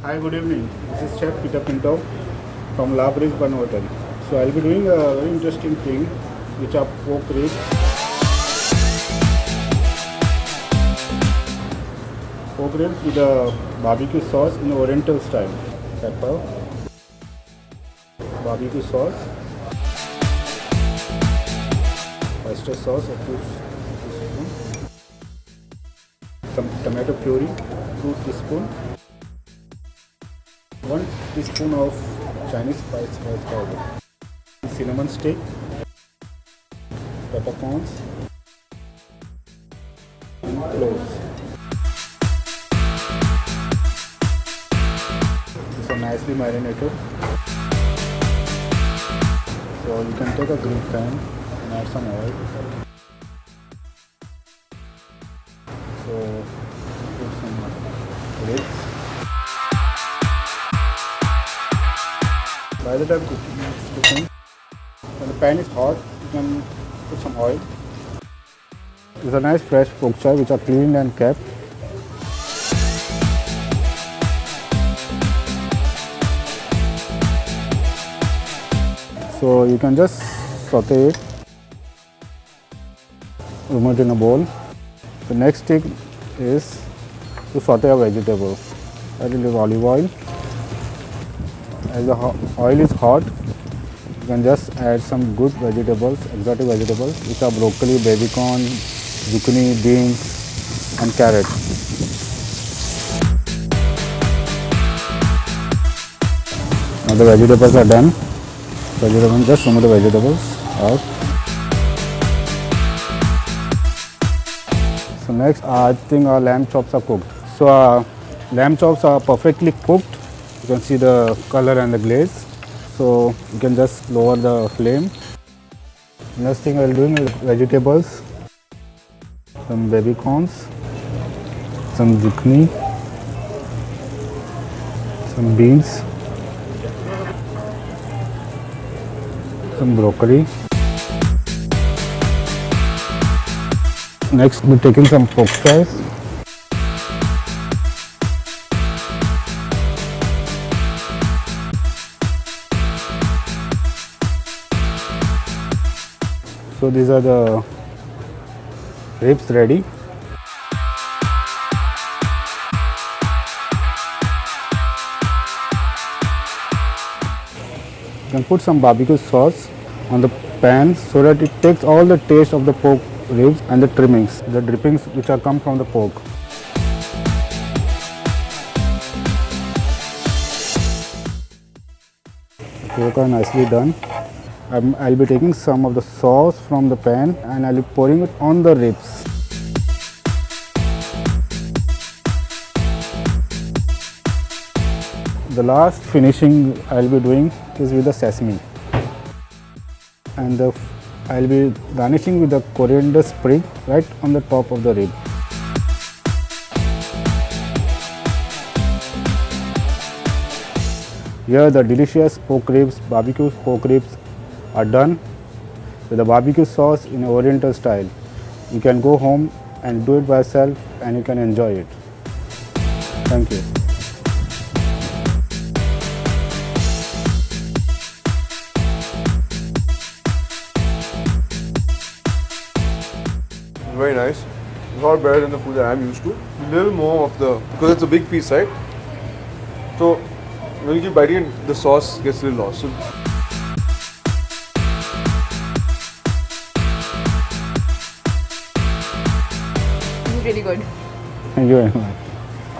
Hi, good evening. This is Chef Peter Pinto from La Bridge Bun Hotel. So I'll be doing a very interesting thing, which are pork ribs. Pork ribs with a barbecue sauce in Oriental style. Pepper, barbecue sauce, oyster sauce of 2 teaspoons, some tomato puree, 2 teaspoons, 1 teaspoon of Chinese spice powder, cinnamon stick, peppercorns, and cloves. These are nicely marinated. So you can take a grill pan and add some oil. So put some ribs. By the time it's cooking, when the pan is hot, you can put some oil. These are nice fresh pork chops which are cleaned and kept. So you can just saute it, remove it in a bowl. The next thing is to saute a vegetable. I will use olive oil. As the oil is hot, you can just add some good vegetables, exotic vegetables, which are broccoli, baby corn, zucchini, beans, and carrot. Now the vegetables are done. Just remove the vegetables out. So next, I think our lamb chops are cooked. So our lamb chops are perfectly cooked. You can see the color and the glaze. So you can just lower the flame. Next thing I will do is vegetables, some baby corns, some zucchini, some beans, some broccoli. Next, we're taking some pork chops. So these are the ribs ready. You can put some barbecue sauce on the pan so that it takes all the taste of the pork ribs and the trimmings, the drippings which are come from the pork. Pork are nicely done. I'll be taking some of the sauce from the pan and I'll be pouring it on the ribs. The last finishing I'll be doing is with the sesame. And I'll be garnishing with the coriander sprig right on the top of the rib. Here the delicious pork ribs, barbecue pork ribs are done with the barbecue sauce in Oriental style. You can go home and do it by yourself and you can enjoy it. Thank you. Very nice. It's a lot better than the food that I'm used to. A little more of the, because it's a big piece, right? So when you keep biting it, the sauce gets a little lost. So, It's really good. Thank you very much.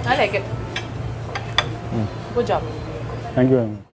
I like it. Good job. Thank you very much.